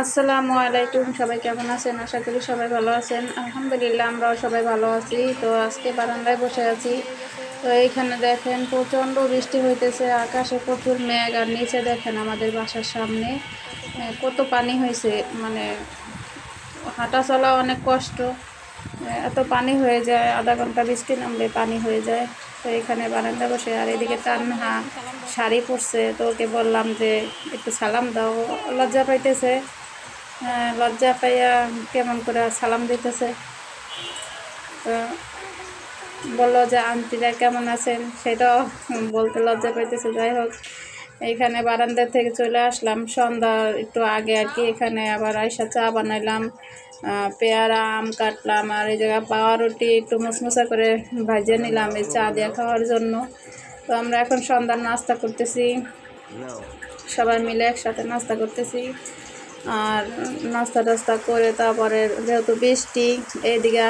আসসালামু আলাইকুম, সবাই কেমন আছেন? আশা করি সবাই ভালো আছেন। আলহামদুলিল্লাহ, আমরাও সবাই ভালো আছি। তো আজকে বারান্দায় বসে আছি। তো এইখানে দেখেন প্রচণ্ড বৃষ্টি হইতেছে, আকাশে প্রচুর মেঘ, আর নিচে দেখেন আমাদের বাসার সামনে কত পানি হয়েছে। মানে হাঁটা চলা অনেক কষ্ট, এত পানি হয়ে যায়, আধা ঘন্টা বৃষ্টি নামলে পানি হয়ে যায়। তো এখানে বারান্দা বসে, আর এদিকে তানহা শাড়ি পরছে, তো ওকে বললাম যে একটু সালাম দাও। লজ্জা পাইতেছে, লজ্জা পাইয়া কেমন করে সালাম দিতেছে। তো বললো যে আন্টিরা কেমন আছেন, সেটাও বলতে লজ্জা পাইতেছে। যাই হোক, এইখানে বারান্দা থেকে চলে আসলাম সন্ধ্যা একটু আগে আর কি। এখানে আবার আইসা চা বানাইলাম, পেয়ারা আম কাটলাম, আর এই জায়গায় পাউরুটি একটু মুসমুসা করে ভাজিয়ে নিলাম এই চা দিয়ে খাওয়ার জন্য। তো আমরা এখন সন্ধ্যার নাস্তা করতেছি, সবাই মিলে একসাথে নাস্তা করতেছি। আর নাস্তা টাস্তা করে তারপরে যেহেতু বৃষ্টি, এইদিকে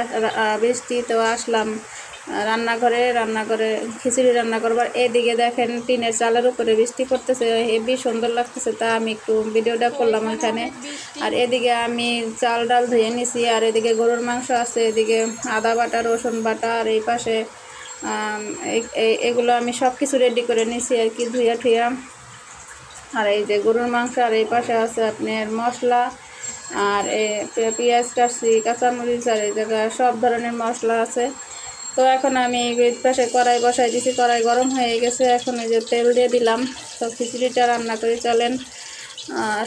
বৃষ্টিতে আসলাম রান্নাঘরে খিচুড়ি রান্না করবার। এদিকে দেখেন টিনের চালের উপরে বৃষ্টি পড়তেছে, হেবি সুন্দর লাগতেছে, তা আমি একটু ভিডিওটা করলাম ওইখানে। আর এদিকে আমি চাল ডাল ধুয়ে নিছি, আর এদিকে গরুর মাংস আছে, এদিকে আদা বাটা রসুন বাটা, আর এই পাশে এগুলো আমি সব কিছু রেডি করে নিছি আর কি, ধুইয়া ঠুইয়া। আর এই যে গরুর মাংস, আর এই পাশে আছে আপনার মশলা, আর পেঁয়াজ কাটছি, কাঁচামরিচ, আর এই জায়গায় সব ধরনের মশলা আছে। তো এখন আমি এই পাশে কড়াই বসাই দিছি, কড়াই গরম হয়ে গেছে, এখন এই যে তেল দিয়ে দিলাম। তো খিচুড়িটা রান্না করে চলেন,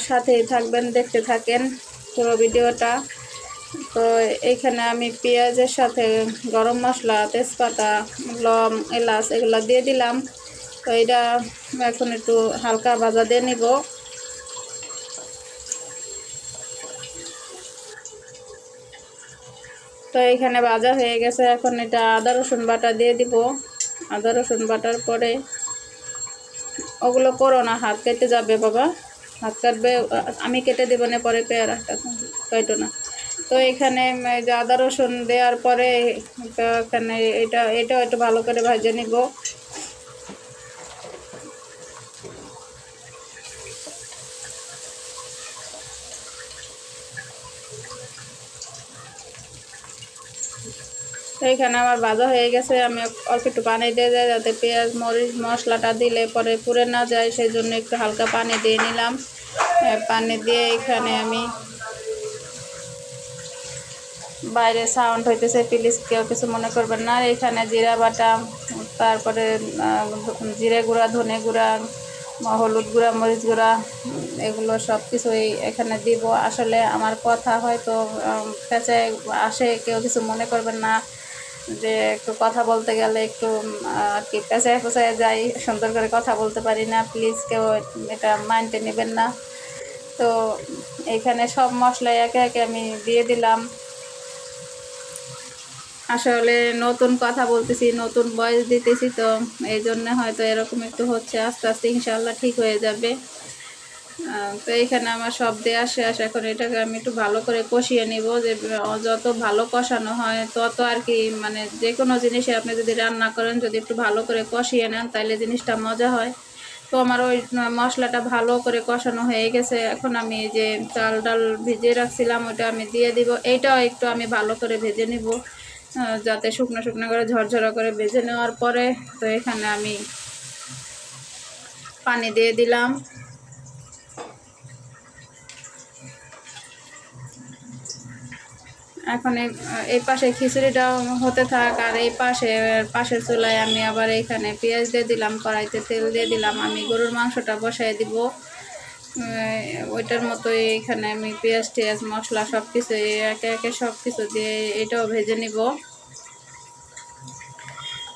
সাথেই থাকবেন, দেখতে থাকেন পুরো ভিডিওটা। তো এইখানে আমি পেঁয়াজের সাথে গরম মশলা, তেজপাতা, লং, এলাচ এগুলো দিয়ে দিলাম। তো এটা এখন একটু হালকা ভাজা দিয়ে নিব। তো এইখানে ভাজা হয়ে গেছে, এখন এটা আদা রসুন বাটা দিয়ে দিব। আদা রসুন বাটার পরে ওগুলো করো না, হাত কেটে যাবে বাবা, হাত কাটবে। আমি কেটে দেবো না পরে, পেয়ারাটা কাটো না। তো এখানে যে আদা রসুন দেওয়ার পরে এখানে এটা একটু ভালো করে ভেজে নিব। তো এখানে আমার ভাজা হয়ে গেছে, আমি অল্প একটু পানি দিয়ে যাই যাতে পেঁয়াজ মরিচ মশলাটা দিলে পরে পুড়ে না যায়, সেই জন্য একটু হালকা পানি দিয়ে নিলাম। পানি দিয়ে এখানে আমি, বাইরে সাউন্ড হইতেছে, প্লিজ কেউ কিছু মনে করবেন না। এখানে জিরা বাটা, তারপরে জিরে গুঁড়া, ধনে গুঁড়া, হলুদ গুঁড়া, মরিচ গুঁড়া, এগুলো সব কিছুই এখানে দিব। আসলে আমার কথা হয়তো পেঁচায় আসে, কেউ কিছু মনে করবেন না, যে একটু কথা বলতে গেলে একটু আর কি পেঁচায় পেঁচায় যাই, সুন্দর করে কথা বলতে পারি না, প্লিজ কেউ এটা মাইন্ডে নেবেন না। তো এইখানে সব মশলা একে একে আমি দিয়ে দিলাম। আসলে নতুন কথা বলতেছি, নতুন ভয়েস দিতেছি, তো এই জন্য হয়তো এরকম একটু হচ্ছে, আস্তে আস্তে ইনশাআল্লাহ ঠিক হয়ে যাবে। তো এইখানে আমার সব দেওয়া শেষ, এখন এটাকে আমি একটু ভালো করে কষিয়ে নিব। যে যত ভালো কষানো হয় তত আর কি, মানে যে কোনো জিনিসে আপনি যদি রান্না করেন, যদি একটু ভালো করে কষিয়ে নেন তাহলে জিনিসটা মজা হয়। তো আমার ওই মশলাটা ভালো করে কষানো হয়ে গেছে, এখন আমি যে চাল ডাল ভিজিয়ে রাখছিলাম ওটা আমি দিয়ে দিব। এইটাও একটু আমি ভালো করে ভেজে নিব, যাতে শুকনো শুকনো করে ঝরঝরা করে ভেজে নেওয়ার পরে, তো এখানে আমি পানি দিয়ে দিলাম। এখন এই পাশে খিচুড়িটা হতে থাক, আর এই পাশের চুলায় আমি আবার এখানে পেঁয়াজ দিয়ে দিলাম, কড়াইতে তেল দিয়ে দিলাম। আমি গরুর মাংসটা বসাই দিব ওইটার মতোই। এখানে আমি পেঁয়াজ টেয়াজ মশলা সব কিছু একে একে সব কিছু দিয়ে এটাও ভেজে নিব।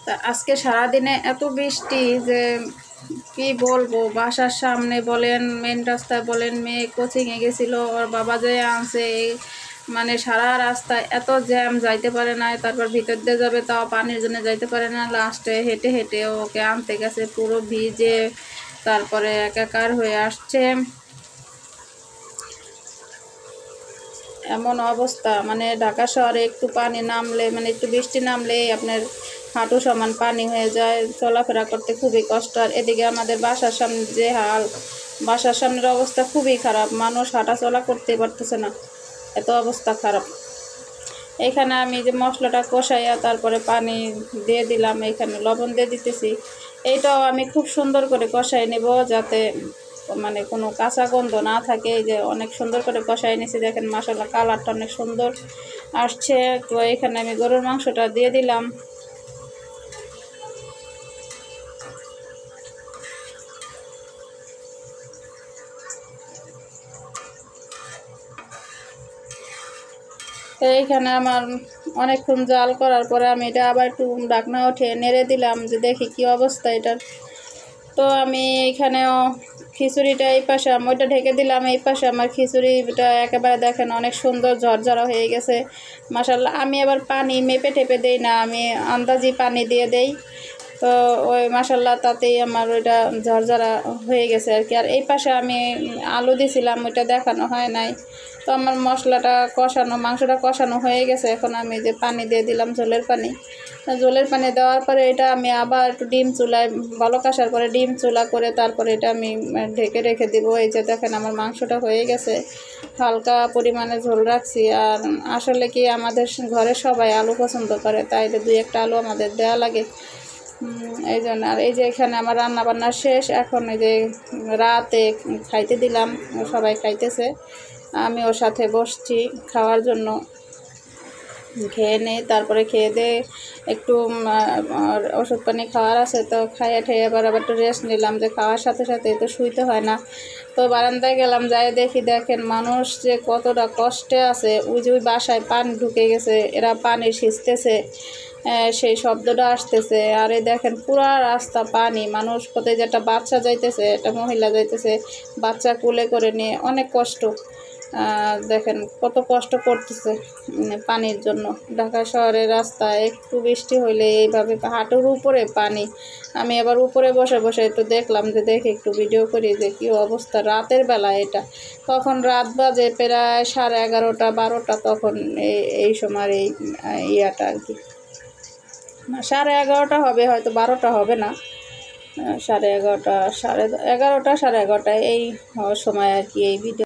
তা আজকে সারাদিনে এত বৃষ্টি যে কি বলবো, বাসার সামনে বলেন, মেন রাস্তায় বলেন, মেয়ে কোচিংয়ে গেছিলো, ওর বাবা যে আনছে, মানে সারা রাস্তায় এত জ্যাম, যাইতে পারে না। তারপর ভিতর দিয়ে যাবে, তাও পানির জন্য যাইতে পারে না। লাস্টে হেঁটে হেঁটে ওকে আনতে গেছে, পুরো ভিজে তারপরে একাকার হয়ে আসছে। এমন অবস্থা, মানে ঢাকা শহরে একটু পানি নামলে, মানে একটু বৃষ্টি নামলে আপনার হাঁটু সমান পানি হয়ে যায়, চলাফেরা করতে খুবই কষ্ট। আর এদিকে আমাদের বাসার সামনে যে হাল, বাসার সামনের অবস্থা খুবই খারাপ, মানুষ হাঁটাচলা করতে পারতেছে না, এত অবস্থা খারাপ। এখানে আমি যে মশলাটা কষাইয়া তারপরে পানি দিয়ে দিলাম, এখানে লবণ দিয়ে দিতেছি। এইটাও আমি খুব সুন্দর করে কষাই নেব যাতে মানে কোনো কাঁচা গন্ধ না থাকে। এই যে অনেক সুন্দর করে কষাই নিয়েছি, দেখেন মাশাআল্লাহ কালারটা অনেক সুন্দর আসছে। তো এখানে আমি গরুর মাংসটা দিয়ে দিলাম। তো এইখানে আমার অনেকক্ষণ জাল করার পরে আমি এটা আবার একটু ঢাকনা উঠিয়ে নেড়ে দিলাম যে দেখি কি অবস্থা এটার। তো আমি এইখানেও খিচুড়িটা এই পাশে আমি ওইটা ঢেকে দিলাম, এই পাশে আমার খিচুড়িটা একেবারে দেখেন অনেক সুন্দর ঝরঝরা হয়ে গেছে মাশাআল্লাহ। আমি আবার পানি মেপে টেপে দেই না, আমি আন্দাজি পানি দিয়ে দেই। তো ওই মাশাআল্লাহ তাতেই আমার ওইটা ঝরঝরা হয়ে গেছে আর কি। আর এই পাশে আমি আলু দিয়েছিলাম, ওইটা দেখানো হয় নাই। তো আমার মশলাটা কষানো, মাংসটা কষানো হয়ে গেছে। এখন আমি যে পানি দিয়ে দিলাম ঝোলের পানি। ঝোলের পানি দেওয়ার পরে এটা আমি আবার একটু ডিম চুলায় বলক আসার পরে ডিম চুলা করে তারপরে এটা আমি ঢেকে রেখে দিব। এই যে দেখেন আমার মাংসটা হয়ে গেছে, হালকা পরিমাণে ঝোল রাখছি। আর আসলে কি আমাদের ঘরে সবাই আলু পছন্দ করে, তাই 2-1টা আলু আমাদের দেওয়া লাগে, এই জন্য। আর এই যে এখানে আমার রান্না বান্না শেষ, এখন এই যে রাতে খাইতে দিলাম, সবাই খাইতেছে, আমি ওর সাথে বসছি খাওয়ার জন্য। খেয়ে নেই, তারপরে খেয়ে দিয়ে একটু ওষুধ পানি খাওয়ার আছে, তো খাইয়ে ঠেয়ে আবার একটু রেস্ট নিলাম, যে খাওয়ার সাথে সাথে তো শুইতে হয় না। তো বারান্দায় গেলাম, যাই দেখি দেখেন মানুষ যে কতটা কষ্টে আছে। ওই যে ওই বাসায় পানি ঢুকে গেছে, এরা পানি সিঁচতেছে, সেই শব্দটা আসতেছে। আর এই দেখেন পুরা রাস্তা পানি, মানুষ কোথায় যে একটা বাচ্চা যাইতেছে, একটা মহিলা যাইতেছে বাচ্চা কোলে করে নিয়ে, অনেক কষ্ট। দেখেন কত কষ্ট করতেছে পানির জন্য। ঢাকা শহরের রাস্তা একটু বৃষ্টি হইলে এইভাবে হাঁটুর উপরে পানি। আমি আবার উপরে বসে বসে একটু দেখলাম, যে দেখে একটু ভিডিও করি যে কী অবস্থা রাতের বেলা। এটা তখন রাত বাজে প্রায় 11:30-12টা, তখন এই সময় এই ইয়াটা আর কি 11:30 হবে, হয়তো 12টা হবে না, 11:30, 11:30, 11:30 এই সময় আর কি এই ভিডিও।